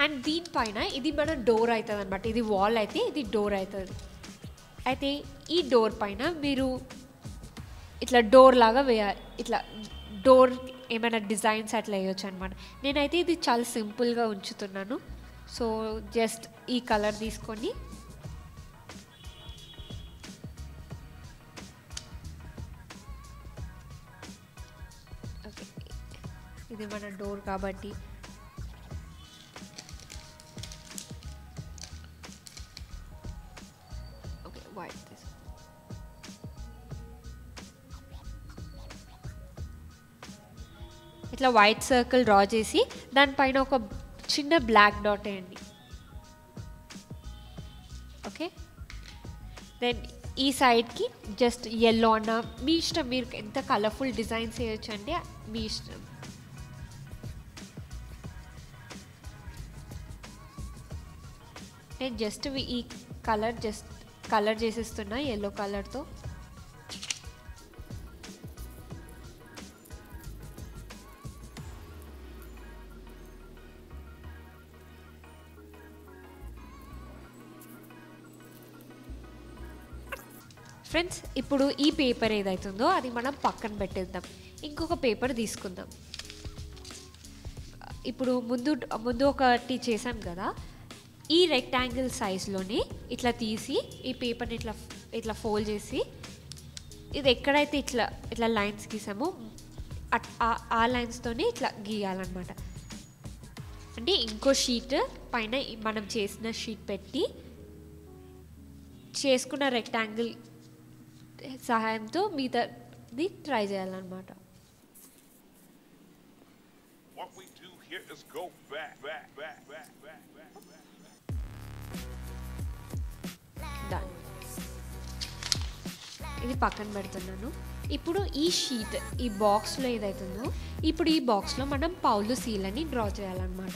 అండ్ దీనిపైన ఇది మన డోర్ అవుతుంది అనమాట. ఇది వాల్ అయితే ఇది డోర్ అవుతుంది. అయితే ఈ డోర్ పైన మీరు ఇట్లా డోర్ లాగా వేయాలి. ఇట్లా డోర్ ఏమైనా డిజైన్స్ అట్లా వేయచ్చు అనమాట. నేనైతే ఇది చాలా సింపుల్గా ఉంచుతున్నాను. సో జస్ట్ ఈ కలర్ తీసుకొని ఓకే, ఇది మన డోర్ కాబట్టి ఓకే వైట్ ఇట్లా వైట్ సర్కిల్ డ్రా చేసి దానిపైన ఒక చిన్న బ్లాక్ డాట్ వేయండి. ఓకే, దెన్ ఈ సైడ్కి జస్ట్ ఎల్లో అన్న మీ ఇష్టం, మీరు ఎంత కలర్ఫుల్ డిజైన్స్ వేయచ్చు అంటే మీ ఇష్టం. నేను జస్ట్ ఈ కలర్ చేసేస్తున్నా ఎల్లో కలర్తో. ఫ్రెండ్స్, ఇప్పుడు ఈ పేపర్ ఏదైతుందో అది మనం పక్కన పెట్టేద్దాం. ఇంకొక పేపర్ తీసుకుందాం. ఇప్పుడు ముందు ఒకటి చేసాం కదా, ఈ రెక్టాంగిల్ సైజ్లోనే ఇట్లా తీసి ఈ పేపర్ని ఇట్లా ఫోల్డ్ చేసి ఇది ఎక్కడైతే ఇట్లా లైన్స్ గీసామో ఆ లైన్స్తోనే ఇట్లా గీయాలన్నమాట. అంటే ఇంకో షీట్ పైన మనం చేసిన షీట్ పెట్టి చేసుకున్న రెక్టాంగిల్ సహాయంతో మిగతాది ట్రై చేయాలన్నమాట. ఇది పక్కన పెడుతున్నాను. ఇప్పుడు ఈ షీట్ ఈ బాక్స్లో ఏదైతుందో ఇప్పుడు ఈ బాక్స్లో మనం పౌలు సీల్ అని డ్రా చేయాలన్నమాట.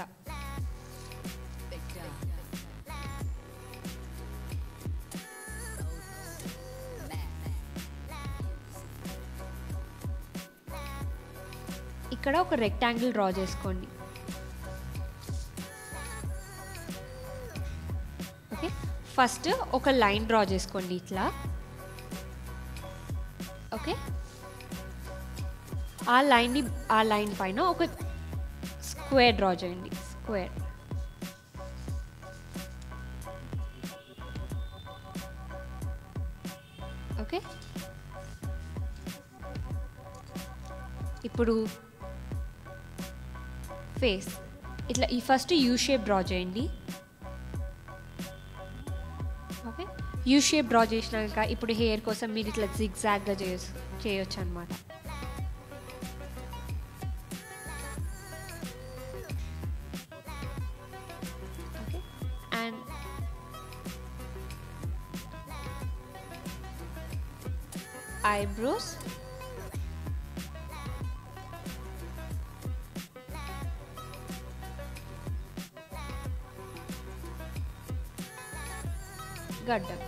ఇక్కడ ఒక రెక్టాంగిల్ డ్రా చేసుకోండి. ఓకే, ఫస్ట్ ఒక లైన్ డ్రా చేసుకోండి ఇట్లా. ఓకే, ఆ లైన్ పైన ఒక స్క్వేర్ డ్రా చేయండి. స్క్వేర్. ఓకే, ఇప్పుడు ఫేస్ ఇట్లా ఈ ఫస్ట్ యూ షేప్ డ్రా చేయండి. ఓకే, యూ షేప్ డ్రా చేసినాక ఇప్పుడు హెయిర్ కోసం మీరు ఇట్లా జిగ్జాగ్గా చేయొచ్చు అనమాట. Okay, and eyebrows. గడ్డం.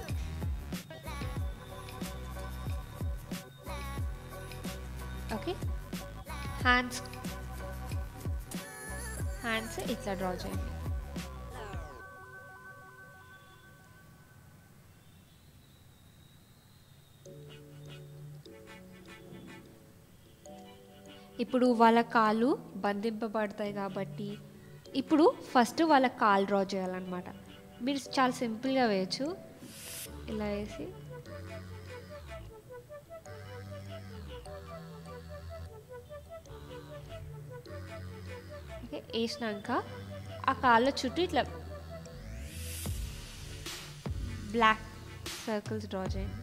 హ్యాండ్స్ ఇట్లా డ్రా చేయండి. ఇప్పుడు వాళ్ళ కాళ్ళు బంధింపబడతాయి కాబట్టి ఇప్పుడు ఫస్ట్ వాళ్ళ కాళ్ళు డ్రా చేయాలన్నమాట. మీరు చాలా సింపుల్గా వేయచ్చు. ఇలా వేసి ఓకే వేసినాక ఆ కాళ్ళ చుట్టూ ఇట్లా బ్లాక్ సర్కిల్స్ డ్రా చేయండి.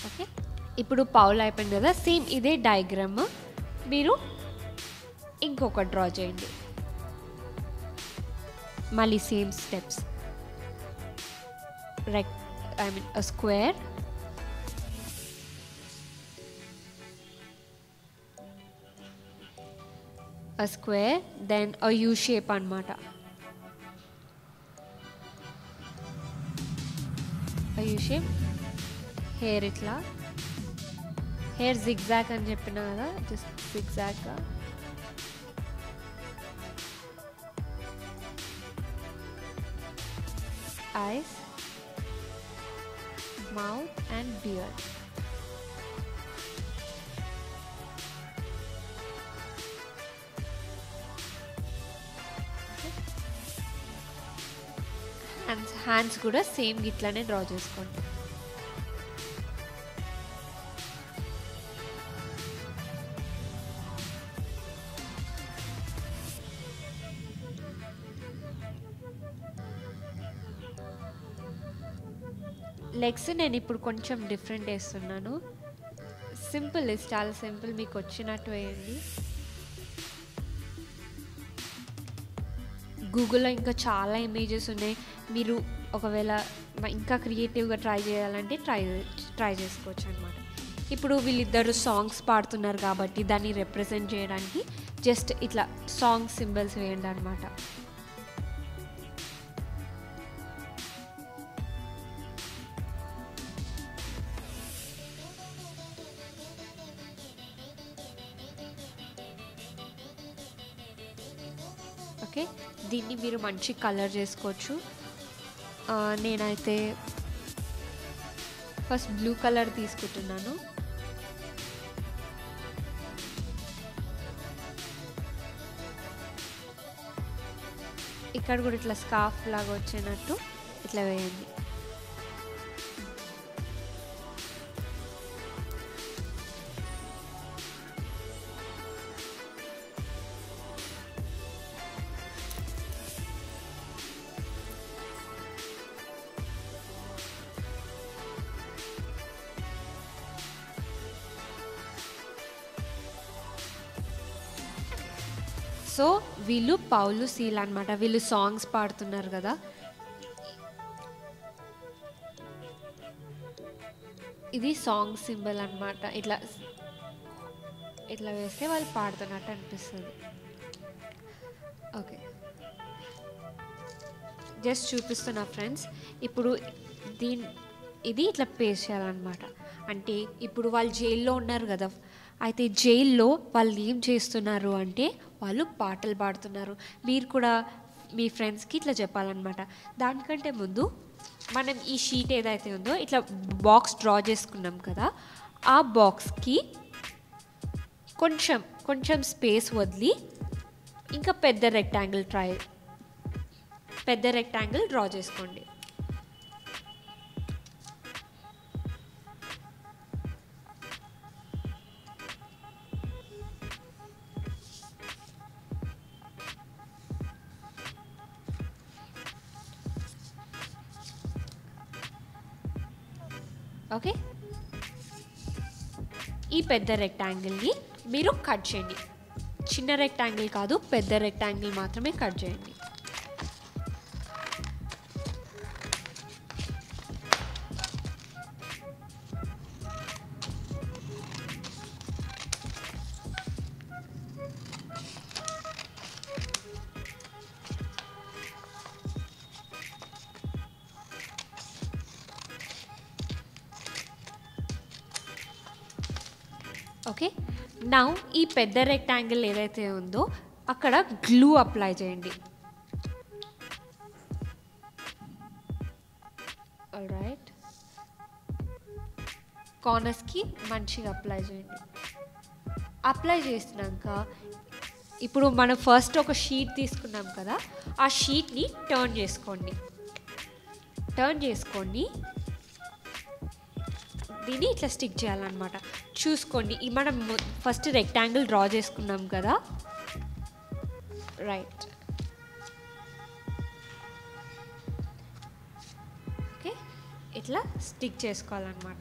ఓకే ఇప్పుడు పౌల్ అయిపోయింది కదా. సేమ్ ఇదే డయాగ్రామ్ మీరు ఇంకొక డ్రా చేయండి. మళ్ళీ same steps. a square, then a U shape అన్నమాట. a U shape. హెయిర్ ఇట్లా, హెయిర్ జిగ్జాగ్ అని చెప్పిన కదా, జస్ట్ జిగ్జాగ్గా. eyes, mouth and beard. Hands కూడా సేమ్ గిట్లానే డ్రా చేసుకోండి. లెగ్స్ నేను ఇప్పుడు కొంచెం డిఫరెంట్ వేస్తున్నాను. సింపుల్, చాలా సింపుల్, మీకు వచ్చినట్టు వేయండి. గూగుల్లో ఇంకా చాలా ఇమేజెస్ ఉన్నాయి. మీరు ఒకవేళ ఇంకా క్రియేటివ్గా ట్రై చేయాలంటే ట్రై చేసుకోవచ్చు అనమాట. ఇప్పుడు వీళ్ళిద్దరు సాంగ్స్ పాడుతున్నారు కాబట్టి దాన్ని రిప్రజెంట్ చేయడానికి జస్ట్ ఇట్లా సాంగ్ సింబల్స్ వేయండి అనమాట. ఓకే, దీన్ని మీరు మంచి కలర్ చేసుకోవచ్చు. నేనైతే ఫస్ట్ బ్లూ కలర్ తీసుకుంటున్నాను. ఇక్కడ కూడా ఇట్లా స్కార్ఫ్ లాగా వచ్చేటట్టు ఇట్లా వేయండి. సో వీళ్ళు పౌలు సీల్ అనమాట. వీళ్ళు సాంగ్స్ పాడుతున్నారు కదా. ఇది సాంగ్ సింబల్ అనమాట. ఇట్లా ఇట్లా వేస్తే వాళ్ళు పాడుతున్నట్టు అనిపిస్తుంది. ఓకే, జస్ట్ చూపిస్తున్నా ఫ్రెండ్స్. ఇప్పుడు ఇది ఇట్లా పేస్ట్ చేయాలన్నమాట. అంటే ఇప్పుడు వాళ్ళు జైల్లో ఉన్నారు కదా, అయితే జైల్లో వాళ్ళు ఏం చేస్తున్నారు అంటే వాళ్ళు పాటలు పాడుతున్నారు. మీరు కూడా మీ ఫ్రెండ్స్కి ఇట్లా చెప్పాలన్నమాట. దానికంటే ముందు మనం ఈ షీట్ ఏదైతే ఉందో ఇట్లా బాక్స్ డ్రా చేసుకున్నాం కదా, ఆ బాక్స్కి కొంచెం స్పేస్ వదిలి ఇంకా పెద్ద రెక్టాంగిల్ డ్రా చేసుకోండి. ఓకే, ఈ పెద్ద రెక్టాంగిల్ని మీరు కట్ చేయండి. చిన్న రెక్టాంగిల్ కాదు, పెద్ద రెక్టాంగిల్ మాత్రమే కట్ చేయండి. ఓకే, నౌ ఈ పెద్ద రెక్టాంగిల్ ఏదైతే ఉందో అక్కడ గ్లూ అప్లై చేయండి. ఆల్రైట్, కార్నర్స్కి మంచిగా అప్లై చేయండి. అప్లై చేసినాక ఇప్పుడు మనం ఫస్ట్ ఒక షీట్ తీసుకున్నాం కదా, ఆ షీట్ని టర్న్ చేసుకోండి. దీన్ని ఇట్లా స్టిక్ చేయాలన్నమాట. చూసుకోండి, మనం ఫస్ట్ రెక్టాంగిల్ డ్రా చేసుకున్నాం కదా, రైట్. ఓకే, ఇట్లా స్టిక్ చేసుకోవాలన్నమాట.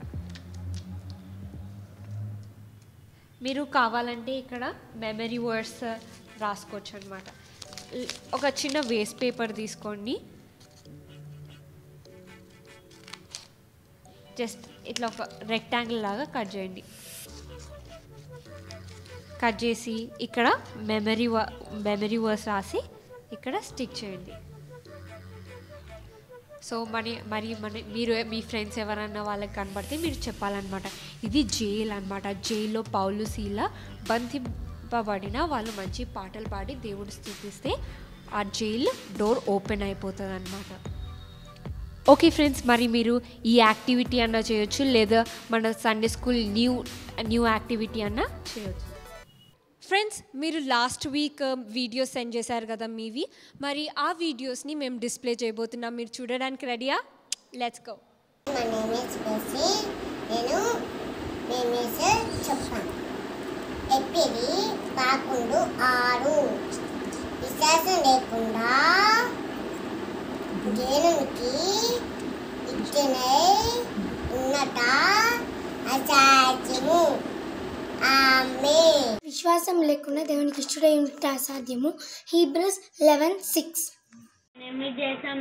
మీరు కావాలంటే ఇక్కడ మెమరీ వర్డ్స్ రాసుకోవచ్చు అనమాట. ఒక చిన్న వేస్ట్ పేపర్ తీసుకోండి, జస్ట్ ఇట్లా ఒక రెక్టాంగిల్ లాగా కట్ చేయండి. కట్ చేసి ఇక్కడ మెమరీ వర్డ్స్ రాసి ఇక్కడ స్టిక్ చేయండి. సో మీరు మీ ఫ్రెండ్స్ ఎవరన్నా వాళ్ళకి కనబడితే మీరు చెప్పాలన్నమాట, ఇది జైలు అనమాట. జైల్లో పౌలు శీల బంధింపబడిన వాళ్ళు మంచి పాటలు పాడి దేవుడు స్తుతిస్తే ఆ జైలు డోర్ ఓపెన్ అయిపోతుంది అనమాట. ఓకే ఫ్రెండ్స్, మరి మీరు ఈ యాక్టివిటీ అన్నా చేయొచ్చు, లేదా మన సండే స్కూల్ న్యూ యాక్టివిటీ అన్నా చేయొచ్చు. ఫ్రెండ్స్, మీరు లాస్ట్ వీక్ వీడియోస్ సెండ్ చేశారు కదా మీవి, మరి ఆ వీడియోస్ని మేము డిస్ప్లే చేయబోతున్నాం. మీరు చూడడానికి రెడీయా? Let's go. నేను చెప్తాను. ఎప్పిది 11:6 విశ్వాసం లేకుండా దేవునికి ఇచ్చినై ఉన్నట అసాధ్యము. ఆమేన్. విశ్వాసం లేకుండా దేవునికి ఇష్టడై ఉంటే అసాధ్యము. Hebrews 11:6.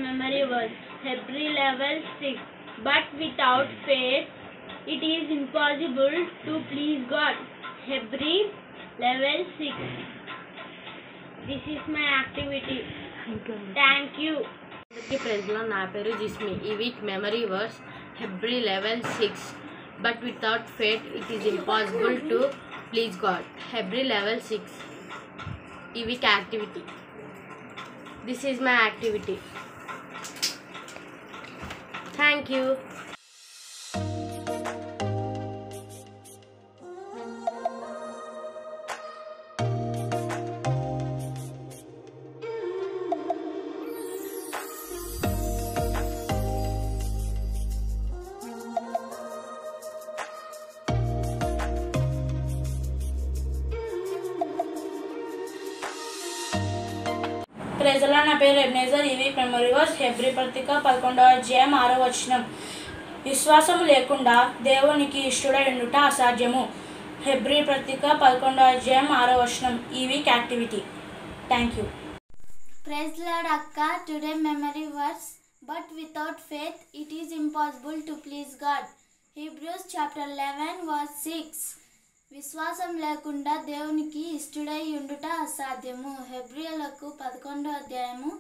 Memory verse Hebrew level 6. But without faith it is impossible to please God. Hebrew level 6. This is my activity. Thank you. ప్రెజ్లో నా పేరు జిస్మి. ఈ week memory verse Hebrews eleven 6. But without faith it is impossible to please God. Hebrews eleven 6. ఈ week activity. This is my activity. Thank you. ప్రెజలా నా పేరు Ebenezer. ఈ week memory verse Hebrew పత్రిక 11:6. విశ్వాసం లేకుండా దేవునికి ఇష్టడై ఉండుట అసాధ్యము. హెబ్రీ పత్రిక 11:6. ఈ week activity. Thank you. Praise lord అక్క. Today memory verse but without faith it is impossible to please God. Hebrews chapter 11:6. విశ్వాసం లేకుండా దేవునికి ఇష్టడై ఉండుట అసాధ్యము. హెబ్రీయులకు 11:6.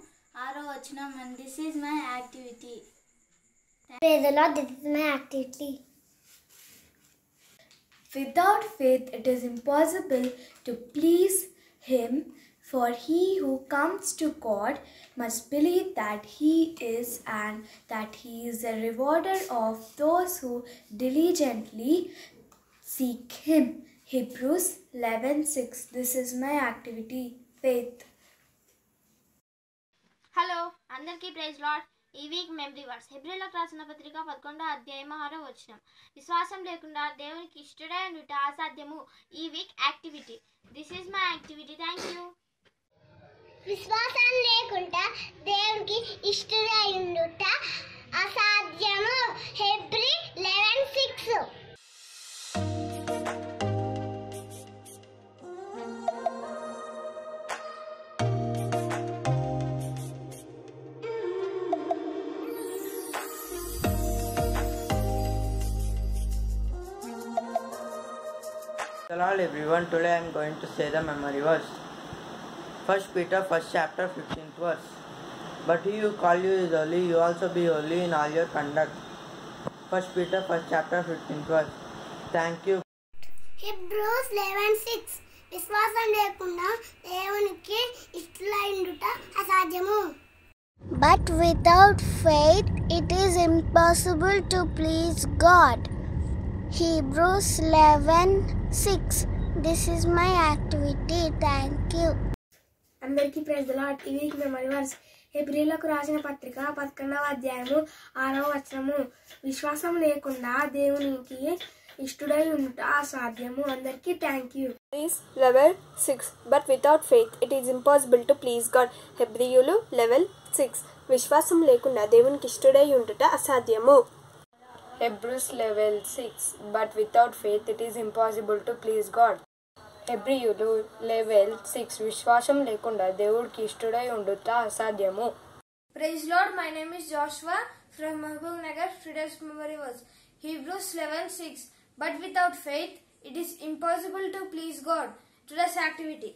And this is my activity. Praise the Lord, this is my activity. Without faith it is impossible to please Him, for he who comes to God must believe that He is and that He is a rewarder of those who diligently seek Him. Hebrews 11:6. This is my activity, faith. Hello అందరికీ praise lord. ఈ week memory verse హెబ్రీయులకు రాసిన పత్రిక 11:6. విశ్వాసం లేకుండా దేవునికి ఇష్టడై ఉండుట అసాధ్యము. ఈ week activity. This is my activity. Thank you. విశ్వాసం లేకుండా దేవునికి ఇష్టడై ఉండుట అసాధ్యము. Hebrew 11:6. Hello everyone, today I am going to say the memory verse. 1 Peter 1st chapter 15th verse. But he who called you is holy, you also be holy in all your conduct. 1 Peter 1st chapter 15th verse. Thank you. Hebrews హెబ్రీస్ 11:6 విశ్వాసం లేకుండా దేవునికి ఇష్టలైండుట అసాధ్యము. But without faith it is impossible to please God. Hebrews 11:6. This is my activity. Thank you. అందరికీ praise the lord. ఈ week memory verse హెబ్రీలకు రాసిన పత్రిక 11వ అధ్యాయము 6వ వచనము. విశ్వాసం లేకుండా దేవునికి ఇష్టడై ఉండుట అసాధ్యము. అందరికీ thank you. Eleven 6 but without faith it is impossible to please God. హెబ్రీయులు లెవెల్ 6 విశ్వాసం లేకుండా దేవునికి ఇష్టడై ఉండుట అసాధ్యము. Hebrews eleven 6 but without faith it is impossible to please God. హెబ్రీయులు లెవెల్ 6 విశ్వాసం లేకుండా దేవుడికి ఇష్టడై ఉండుట అసాధ్యము. Praise Lord, my name is Joshua from Mahbub Nagar. Today's memory was Hebrews 11:6. But without faith, it is impossible to please God. Today's activity.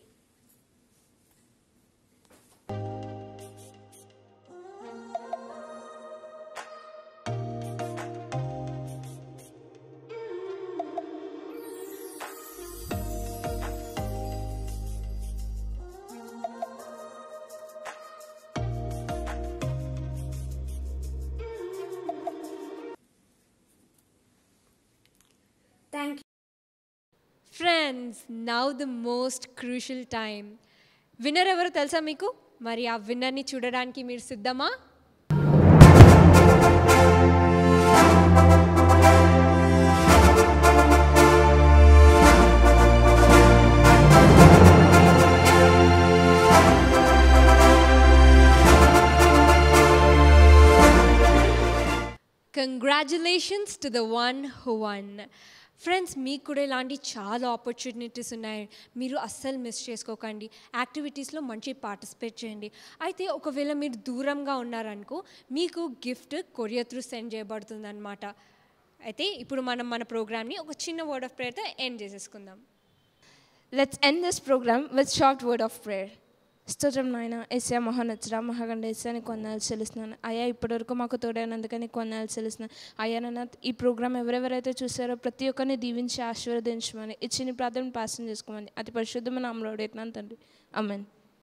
Thank you. Friends, now the most crucial time. Winner ఎవరు తెలుసా మీకు? మరి ఆ విన్నర్ని చూడడానికి మీరు సిద్ధమా? Congratulations to the one who won. Friends, మీకు కూడా ఇలాంటి చాలా ఆపర్చునిటీస్ ఉన్నాయి. మీరు అస్సలు మిస్ చేసుకోకండి. యాక్టివిటీస్లో మంచి పార్టిసిపేట్ చేయండి. అయితే ఒకవేళ మీరు దూరంగా ఉన్నారనుకో, మీకు గిఫ్ట్ కొరియర్ త్రూ సెండ్ చేయబడుతుంది అనమాట. అయితే ఇప్పుడు మనం మన ప్రోగ్రామ్ని ఒక చిన్న వర్డ్ ఆఫ్ ప్రేయర్తో ఎండ్ చేసేసుకుందాం. Let's end this program with short word of prayer. స్తోత్రం నాయన ఏసయ్య మహానచ్చరా మహాగండ ఏసయ్య నీకు వందనాలు చెల్లిస్తున్నాను అయ్యా. ఇప్పటివరకు మాకు తోడైనందుకు నీకు వందనాలు చెల్లిస్తున్నాను అయ్యా. నన్ను ఈ ప్రోగ్రామ్ ఎవరెవరైతే చూసారో ప్రతి ఒక్కరిని దీవించి ఆశీర్వదించమని ఇచ్చిన ప్రార్థన పాసం చేసుకోమని అతి పరిశుద్ధమైన నామములో అడుగుతున్నాను తండ్రి. ఆమేన్.